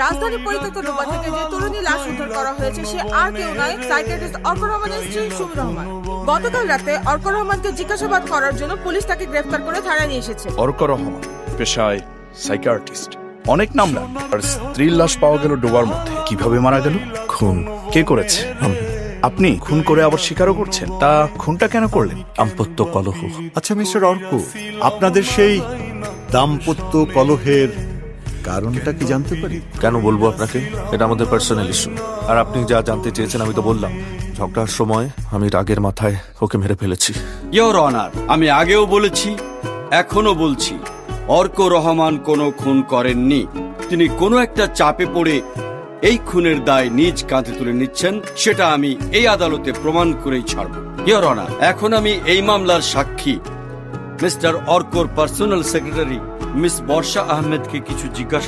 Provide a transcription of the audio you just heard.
রাজধানীর পরিত্যক্ত ডোবা থেকে যে তরুণী লাশ উদ্ধার করা হয়েছে সে আর কেউ নয়, সাইকিয়াট্রিস্ট অর্ক রহমানের স্ত্রী সুমি রহমান। গতকাল রাতে অর্ক রহমানকে জিজ্ঞাসাবাদ করার জন্য পুলিশ তাকে গ্রেফতার করে থানায় নিয়ে এসেছে। অর্ক রহমান পেশায় সাইকিয়াট্রিস্ট, অনেক নামডাক। আর স্ত্রীর লাশ পাওয়া গেল ডোবার মধ্যে। কিভাবে মারা গেল? খুন। কে করেছে? আপনি খুন করে আবার স্বীকারও করছেন? তা খুনটা কেন করলেন? দাম্পত্য কলহ। আচ্ছা মিস্টার অর্ক, আপনাদের সেই দাম্পত্য কলহের কারণটা কি জানতে পারি? কেন বলবো আপনাকে? এটা আমাদের পার্সোনাল ইস্যু। আর আপনি যা জানতে চেয়েছেন আমি তো বললাম। ঝগড়ার সময় আমি রাগের মাথায় ওকে মেরে ফেলেছি। ইয়োর অনার, আমি আগেও বলেছি, এখনো বলছি, অর্ক রহমান কোনো খুন করেননি। তিনি কোনো একটা চাপে পড়ে এই খুনের দায় নিজ কাঁধে তুলে নিচ্ছেন, সেটা আমি এই আদালতে প্রমাণ করেই ছাড়ব। ইয়োর অনার, এখন আমি এই মামলার সাক্ষী মিস্টার অর্কর পার্সোনাল সেক্রেটারি মিস বর্ষা আহমেদকে কিছু জিজ্ঞাসা